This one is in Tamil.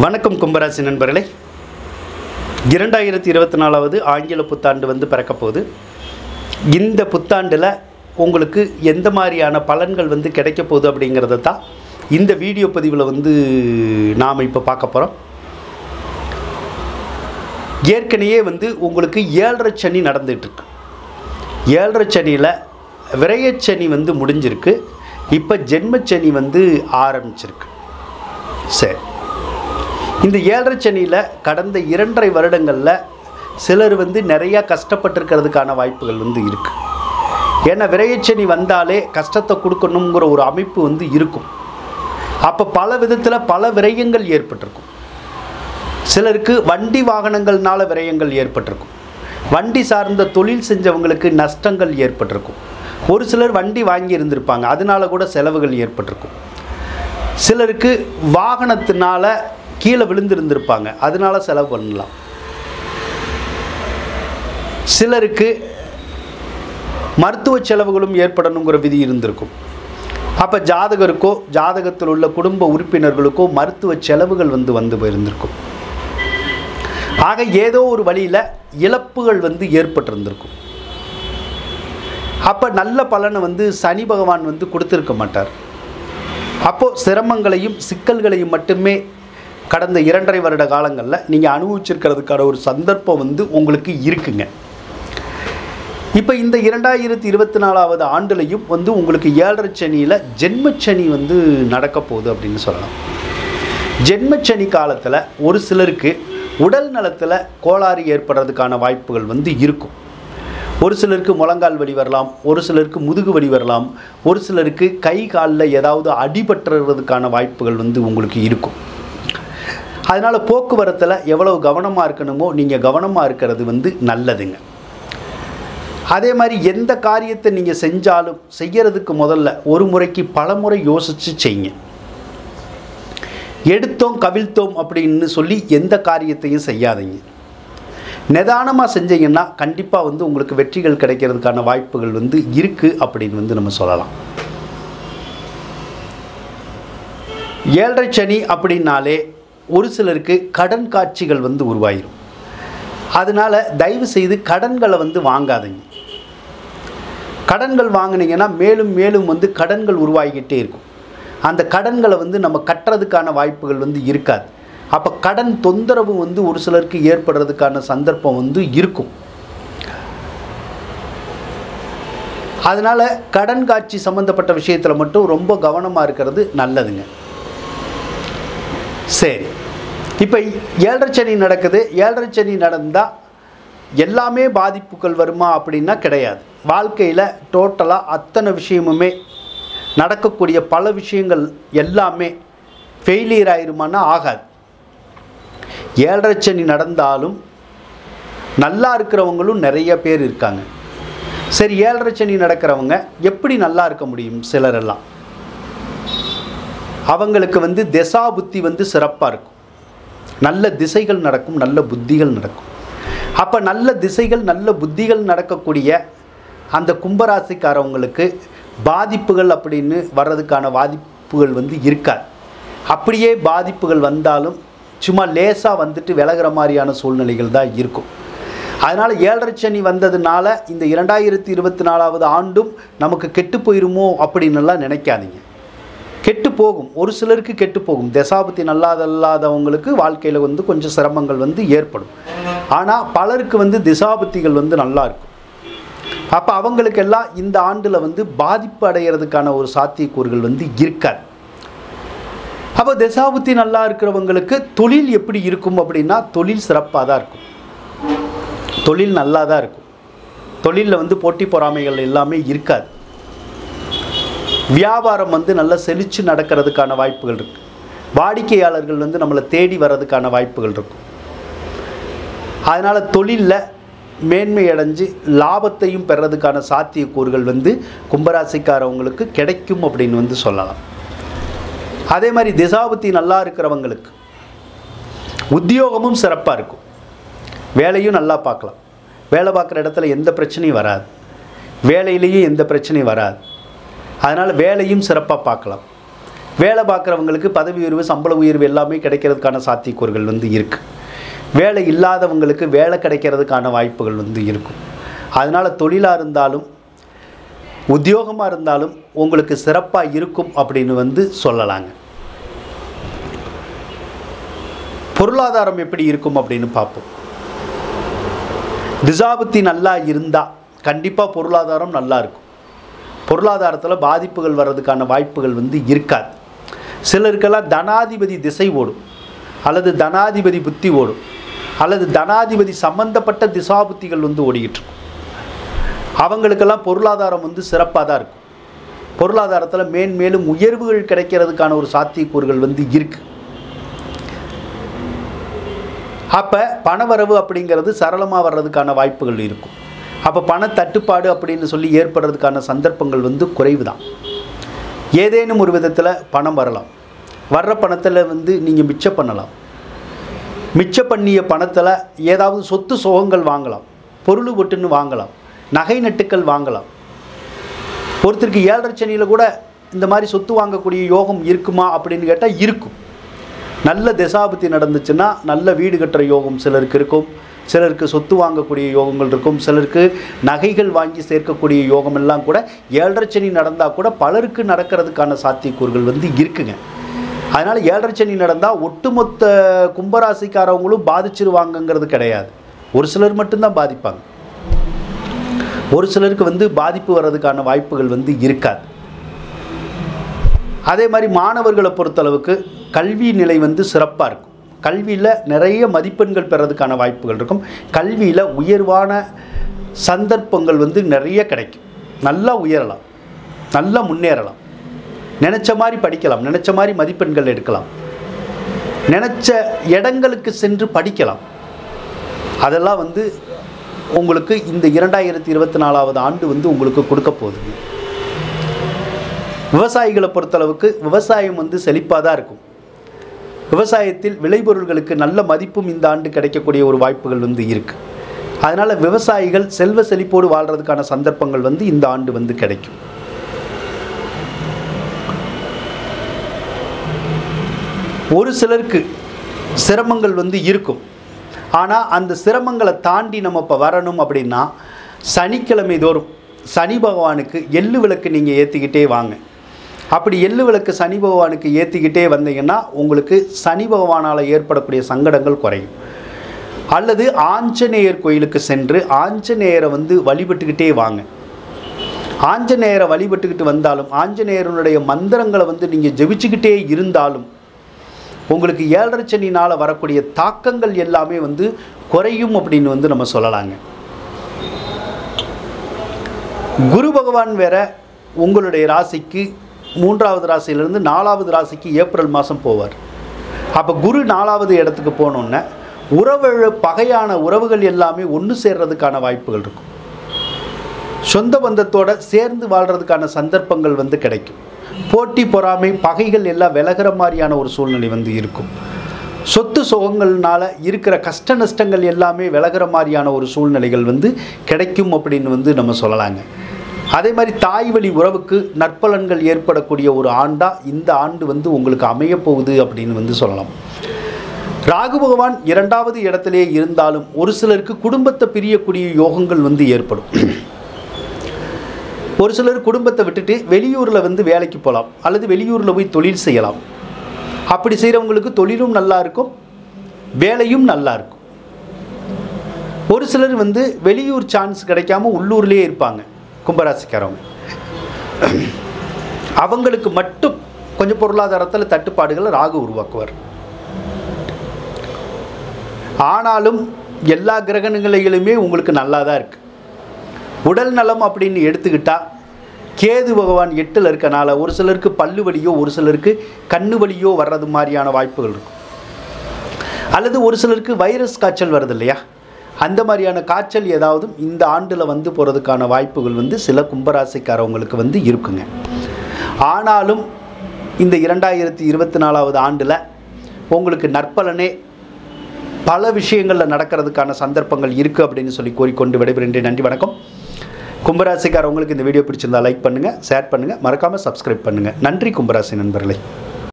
வணக்கம் கும்பராசி நண்பர்களே, 2024வது ஆங்கில புத்தாண்டு வந்து பிறக்கப்போகுது. இந்த புத்தாண்டில் உங்களுக்கு எந்த மாதிரியான பலன்கள் வந்து கிடைக்க போகுது அப்படிங்கிறத தான் இந்த வீடியோ பதிவில் வந்து நாம் இப்போ பார்க்க போகிறோம். ஏற்கனவே வந்து உங்களுக்கு 7.5 சனி நடந்துகிட்ருக்கு. 7.5 சனியில் விரயச்சனி வந்து முடிஞ்சிருக்கு. இப்போ ஜென்மச்சனி வந்து ஆரம்பிச்சிருக்கு. சரி, இந்த 7.5 சனியில் கடந்த 2.5 வருடங்களில் சிலர் வந்து நிறையா கஷ்டப்பட்டிருக்கிறதுக்கான வாய்ப்புகள் வந்து இருக்குது. ஏன்னா விரயச்சனி வந்தாலே கஷ்டத்தை கொடுக்கணுங்கிற ஒரு அமைப்பு வந்து இருக்கும். அப்போ பல விதத்தில் பல விரயங்கள் ஏற்பட்டிருக்கும். சிலருக்கு வண்டி வாகனங்கள்னால விரயங்கள் ஏற்பட்டிருக்கும். வண்டி சார்ந்த தொழில் செஞ்சவங்களுக்கு நஷ்டங்கள் ஏற்பட்டிருக்கும். ஒரு சிலர் வண்டி வாங்கி இருந்திருப்பாங்க, அதனால கூட செலவுகள் ஏற்பட்டிருக்கும். சிலருக்கு வாகனத்தினால கீழே விழுந்திருந்திருப்பாங்க, அதனால செலவு பண்ணலாம். சிலருக்கு மருத்துவ செலவுகளும் ஏற்படணுங்கிற விதி இருந்திருக்கும். அப்போ ஜாதகருக்கோ ஜாதகத்தில் உள்ள குடும்ப உறுப்பினர்களுக்கோ மருத்துவ செலவுகள் வந்து போயிருந்திருக்கும். ஆக ஏதோ ஒரு வழியில் இழப்புகள் வந்து ஏற்பட்டிருந்திருக்கும். அப்போ நல்ல பலனை வந்து சனி பகவான் வந்து கொடுத்துருக்க மாட்டார். அப்போது சிரமங்களையும் சிக்கல்களையும் மட்டுமே கடந்த 2.5 வருட காலங்களில் நீங்கள் அனுபவிச்சிருக்கிறதுக்கான ஒரு சந்தர்ப்பம் வந்து உங்களுக்கு இருக்குங்க. இப்போ இந்த 2024வது ஆண்டுலையும் வந்து உங்களுக்கு 7.5 சனியில் ஜென்மச்சனி வந்து நடக்க போகுது அப்படின்னு சொல்லலாம். ஜென்மச்சனி காலத்தில் ஒரு சிலருக்கு உடல் நலத்தில் கோளாறு ஏற்படுறதுக்கான வாய்ப்புகள் வந்து இருக்கும். ஒரு சிலருக்கு முழங்கால் வலி வரலாம், ஒரு சிலருக்கு முதுகு வலி வரலாம், ஒரு சிலருக்கு கை காலில் ஏதாவது அடிபட்டுறதுக்கான வாய்ப்புகள் வந்து உங்களுக்கு இருக்கும். அதனால் போக்குவரத்தில் எவ்வளவு கவனமாக இருக்கணுமோ நீங்கள் கவனமாக இருக்கிறது வந்து நல்லதுங்க. அதே மாதிரி எந்த காரியத்தை நீங்கள் செஞ்சாலும் செய்கிறதுக்கு முதல்ல ஒரு முறைக்கு பல முறை யோசித்து செய்யுங்க. எடுத்தோம் கவிழ்த்தோம் அப்படின்னு சொல்லி எந்த காரியத்தையும் செய்யாதீங்க. நிதானமாக செஞ்சீங்கன்னா கண்டிப்பாக வந்து உங்களுக்கு வெற்றிகள் கிடைக்கிறதுக்கான வாய்ப்புகள் வந்து இருக்குது அப்படின்னு வந்து நம்ம சொல்லலாம். 7.5 சனி அப்படின்னாலே ஒரு சிலருக்கு கடன் காட்சிகள் வந்து உருவாயிரும். அதனால் தயவு செய்து கடன்களை வந்து வாங்காதீங்க. கடன்கள் வாங்கினீங்கன்னா மேலும் மேலும் வந்து கடன்கள் உருவாகிக்கிட்டே இருக்கும். அந்த கடன்களை வந்து நம்ம கட்டுறதுக்கான வாய்ப்புகள் வந்து இருக்காது. அப்போ கடன் தொந்தரவு வந்து ஒரு சிலருக்கு ஏற்படுறதுக்கான சந்தர்ப்பம் வந்து இருக்கும். அதனால் கடன் காட்சி சம்மந்தப்பட்ட விஷயத்தில் மட்டும் ரொம்ப கவனமாக இருக்கிறது நல்லதுங்க. சரி, இப்போ 7.5 சனி நடக்குது. 7.5 சனி நடந்தால் எல்லாமே பாதிப்புகள் வருமா அப்படின்னா கிடையாது. வாழ்க்கையில் டோட்டலாக அத்தனை விஷயமுமே நடக்கக்கூடிய பல விஷயங்கள் எல்லாமே ஃபெயிலியர் ஆயிருமானா ஆகாது. 7.5 சனி நடந்தாலும் நல்லா இருக்கிறவங்களும் நிறைய பேர் இருக்காங்க. சரி, 7.5 சனி நடக்கிறவங்க எப்படி நல்லா இருக்க முடியும்? சிலரெல்லாம் அவங்களுக்கு வந்து திசா புத்தி வந்து சிறப்பாக இருக்கும். நல்ல திசைகள் நடக்கும், நல்ல புத்திகள் நடக்கும். அப்போ நல்ல திசைகள் நல்ல புத்திகள் நடக்கக்கூடிய அந்த கும்பராசிக்காரவங்களுக்கு பாதிப்புகள் அப்படின்னு வர்றதுக்கான வாய்ப்புகள் வந்து இருக்காது. அப்படியே பாதிப்புகள் வந்தாலும் சும்மா லேசாக வந்துட்டு விலகிற மாதிரியான சூழ்நிலைகள் தான் இருக்கும். அதனால் 7.5 சனி வந்ததுனால இந்த 2024வது ஆண்டும் நமக்கு கெட்டு போயிருமோ அப்படின்னுலாம் நினைக்காதீங்க. கெட்டு போகும், ஒரு சிலருக்கு கெட்டு போகும். தசாபுத்தி நல்லாதவங்களுக்கு வாழ்க்கையில் வந்து கொஞ்சம் சிரமங்கள் வந்து ஏற்படும். ஆனால் பலருக்கு வந்து திசாபுத்திகள் வந்து நல்லா இருக்கும். அப்போ அவங்களுக்கெல்லாம் இந்த ஆண்டில் வந்து பாதிப்பு அடைகிறதுக்கான ஒரு சாத்தியக்கூறுகள் வந்து இருக்காது. அப்போ தசாபுத்தி நல்லா இருக்கிறவங்களுக்கு தொழில் எப்படி இருக்கும் அப்படின்னா தொழில் சிறப்பாக தான் இருக்கும். தொழில் நல்லா தான் இருக்கும். தொழிலில் வந்து போட்டி பொறாமைகள் எல்லாமே இருக்காது. வியாபாரம் வந்து நல்லா செழித்து நடக்கிறதுக்கான வாய்ப்புகள் இருக்குது. வாடிக்கையாளர்கள் வந்து நம்மளை தேடி வர்றதுக்கான வாய்ப்புகள் இருக்கும். அதனால் தொழிலில் மேன்மை அடைஞ்சு லாபத்தையும் பெறதுக்கான சாத்தியக்கூறுகள் வந்து கும்பராசிக்காரவங்களுக்கு கிடைக்கும் அப்படின்னு வந்து சொல்லலாம். அதே மாதிரி திசாபுத்தி நல்லா இருக்கிறவங்களுக்கு உத்தியோகமும் சிறப்பாக இருக்கும். வேலையும் நல்லா பார்க்கலாம். வேலை பார்க்குற இடத்துல எந்த பிரச்சனையும் வராது. வேலையிலேயும் எந்த பிரச்சனையும் வராது. அதனால் வேலையும் சிறப்பாக பார்க்கலாம். வேலை பார்க்குறவங்களுக்கு பதவி உயர்வு, சம்பள உயர்வு எல்லாமே கிடைக்கிறதுக்கான சாத்தியக்கூறுகள் வந்து இருக்குது. வேலை இல்லாதவங்களுக்கு வேலை கிடைக்கிறதுக்கான வாய்ப்புகள் வந்து இருக்கும். அதனால் தொழிலாக இருந்தாலும் உத்தியோகமாக இருந்தாலும் உங்களுக்கு சிறப்பாக இருக்கும் அப்படின்னு வந்து சொல்லலாங்க. பொருளாதாரம் எப்படி இருக்கும் அப்படின்னு பார்ப்போம். திசாபுத்தி நல்லா இருந்தால் கண்டிப்பாக பொருளாதாரம் நல்லா இருக்கும். பொருளாதாரத்தில் பாதிப்புகள் வர்றதுக்கான வாய்ப்புகள் வந்து இருக்காது. சிலருக்கெல்லாம் தனாதிபதி திசை ஓடும், அல்லது தனாதிபதி புத்தி ஓடும், அல்லது தனாதிபதி சம்பந்தப்பட்ட திசாபுத்திகள் வந்து ஓடிக்கிட்டு இருக்கும். அவங்களுக்கெல்லாம் பொருளாதாரம் வந்து சிறப்பாக தான் இருக்கும். பொருளாதாரத்தில் மேன்மேலும் உயர்வுகள் கிடைக்கிறதுக்கான ஒரு சாத்தியக்கூறுகள் வந்து இருக்குது. அப்போ பணவரவு அப்படிங்கிறது சரளமாக வர்றதுக்கான வாய்ப்புகள் இருக்கும். அப்போ பணத்தட்டுப்பாடு அப்படின்னு சொல்லி ஏற்படுறதுக்கான சந்தர்ப்பங்கள் வந்து குறைவு தான். ஏதேனும் ஒரு விதத்தில் பணம் வரலாம். வர்ற பணத்தில் வந்து நீங்கள் மிச்சம் பண்ணலாம். மிச்சம் பண்ணிய பணத்தில் ஏதாவது சொத்து சுகங்கள் வாங்கலாம், பொருள் ஒட்டுன்னு வாங்கலாம், நகை நட்டுக்கள் வாங்கலாம். ஒருத்தருக்கு 7.5 சனியில் கூட இந்த மாதிரி சொத்து வாங்கக்கூடிய யோகம் இருக்குமா அப்படின்னு கேட்டால் இருக்கும். நல்ல திசாபுத்தி நடந்துச்சுன்னா நல்ல வீடு கட்டுற யோகம் சிலருக்கு இருக்கும், சிலருக்கு சொத்து வாங்கக்கூடிய யோகங்கள் இருக்கும், சிலருக்கு நகைகள் வாங்கி சேர்க்கக்கூடிய யோகம் எல்லாம் கூட 7.5 சனி நடந்தால் கூட பலருக்கு நடக்கிறதுக்கான சாத்தியக்கூறுகள் வந்து இருக்குங்க. அதனால் 7.5 சனி நடந்தால் ஒட்டுமொத்த கும்பராசிக்காரவங்களும் பாதிச்சிருவாங்கங்கிறது கிடையாது. ஒரு சிலர் மட்டும்தான் பாதிப்பாங்க. ஒரு சிலருக்கு வந்து பாதிப்பு வர்றதுக்கான வாய்ப்புகள் வந்து இருக்காது. அதே மாதிரி மாணவர்களை பொறுத்தளவுக்கு கல்வி நிலை வந்து சிறப்பாக இருக்கும். கல்வியில் நிறைய மதிப்பெண்கள் பெறதுக்கான வாய்ப்புகள் இருக்கும். கல்வியில் உயர்வான சந்தர்ப்பங்கள் வந்து நிறைய கிடைக்கும். நல்லா உயரலாம், நல்லா முன்னேறலாம், நினச்ச மாதிரி படிக்கலாம், நினச்ச மாதிரி மதிப்பெண்கள் எடுக்கலாம், நினச்ச இடங்களுக்கு சென்று படிக்கலாம். அதெல்லாம் வந்து உங்களுக்கு இந்த 2024 ஆண்டு வந்து உங்களுக்கு கொடுக்க போகுதுங்க. விவசாயிகளை பொறுத்தளவுக்கு விவசாயம் வந்து செழிப்பாக தான் இருக்கும். விவசாயத்தில் விளைபொருள்களுக்கு நல்ல மதிப்பும் இந்த ஆண்டு கிடைக்கக்கூடிய ஒரு வாய்ப்புகள் வந்து இருக்குது. அதனால் விவசாயிகள் செல்வ செழிப்போடு வாழ்கிறதுக்கான சந்தர்ப்பங்கள் வந்து இந்த ஆண்டு வந்து கிடைக்கும். ஒரு சிலருக்கு சிரமங்கள் வந்து இருக்கும். ஆனால் அந்த சிரமங்களை தாண்டி நம்ம இப்போ வரணும் அப்படின்னா சனிக்கிழமை தோறும் சனி பகவானுக்கு எள்ளு விளக்கு நீங்கள் ஏற்றிக்கிட்டே வாங்க. அப்படி எள்ளு விளக்கு சனி பகவானுக்கு ஏற்றிக்கிட்டே வந்தீங்கன்னா உங்களுக்கு சனி பகவானால் ஏற்படக்கூடிய சங்கடங்கள் குறையும். அல்லது ஆஞ்சநேயர் கோயிலுக்கு சென்று ஆஞ்சநேயரை வந்து வழிபட்டுக்கிட்டே வாங்க. ஆஞ்சநேயரை வழிபட்டுக்கிட்டு வந்தாலும் ஆஞ்சநேயருடைய மந்திரங்களை வந்து நீங்கள் ஜெபிச்சுக்கிட்டே இருந்தாலும் உங்களுக்கு 7.5 சனினால் வரக்கூடிய தாக்கங்கள் எல்லாமே வந்து குறையும் அப்படின்னு வந்து நம்ம சொல்லலாங்க. குரு பகவான் வேற உங்களுடைய ராசிக்கு 3வது ராசியிலிருந்து 4வது ராசிக்கு ஏப்ரல் மாதம் போவார். அப்போ குரு 4வது இடத்துக்கு போனோன்னே பகையான உறவுகள் எல்லாமே ஒன்று சேர்றதுக்கான வாய்ப்புகள் இருக்கும். சொந்த பந்தத்தோடு சேர்ந்து வாழ்கிறதுக்கான சந்தர்ப்பங்கள் வந்து கிடைக்கும். போட்டி பொறாமை பகைகள் எல்லாம் விலகிற மாதிரியான ஒரு சூழ்நிலை வந்து இருக்கும். சொத்து சுகங்கள்னால இருக்கிற கஷ்ட நஷ்டங்கள் எல்லாமே விலகிற மாதிரியான ஒரு சூழ்நிலைகள் வந்து கிடைக்கும் அப்படின்னு வந்து நம்ம சொல்லலாங்க. அதே மாதிரி தாய் வழி உறவுக்கு நற்பலன்கள் ஏற்படக்கூடிய ஒரு ஆண்டாக இந்த ஆண்டு வந்து உங்களுக்கு அமைய போகுது அப்படின்னு வந்து சொல்லலாம். ராகு பகவான் 2வது இடத்திலே இருந்தாலும் ஒரு சிலருக்கு குடும்பத்தை பிரியக்கூடிய யோகங்கள் வந்து ஏற்படும். ஒரு சிலர் குடும்பத்தை விட்டுட்டு வெளியூரில் வந்து வேலைக்கு போகலாம், அல்லது வெளியூரில் போய் தொழில் செய்யலாம். அப்படி செய்கிறவங்களுக்கு தொழிலும் நல்லா இருக்கும், வேலையும் நல்லா இருக்கும். ஒரு சிலர் வந்து வெளியூர் சான்ஸ் கிடைக்காம உள்ளூர்லேயே இருப்பாங்க. கும்பராசிக்காரவங்க அவங்களுக்கு மட்டும் கொஞ்சம் பொருளாதாரத்தில் தட்டுப்பாடுகளை ராகு உருவாக்குவார். ஆனாலும் எல்லா கிரகநிலைகளுமே உங்களுக்கு நல்லா தான் இருக்குது. உடல் நலம் அப்படின்னு எடுத்துக்கிட்டால் கேது பகவான் 8ல் இருக்கனால ஒரு சிலருக்கு பல்லு வலியோ ஒரு சிலருக்கு கண்ணு வலியோ வர்றது மாதிரியான வாய்ப்புகள் இருக்கும். அல்லது ஒரு சிலருக்கு வைரஸ் காய்ச்சல் வருது இல்லையா, அந்த மாதிரியான காய்ச்சல் ஏதாவது இந்த ஆண்டில் வந்து போகிறதுக்கான வாய்ப்புகள் வந்து சில கும்பராசிக்காரவங்களுக்கு வந்து இருக்குங்க. ஆனாலும் இந்த 2024 ஆண்டில் உங்களுக்கு நற்பலனே பல விஷயங்களில் நடக்கிறதுக்கான சந்தர்ப்பங்கள் இருக்குது அப்படின்னு சொல்லி கூறிக்கொண்டு விடைபெறுகின்றேன். நன்றி, வணக்கம். கும்பராசிக்காரவங்களுக்கு இந்த வீடியோ பிடிச்சிருந்தால் லைக் பண்ணுங்கள், ஷேர் பண்ணுங்கள், மறக்காமல் சப்ஸ்கிரைப் பண்ணுங்கள். நன்றி கும்பராசி நண்பர்களே.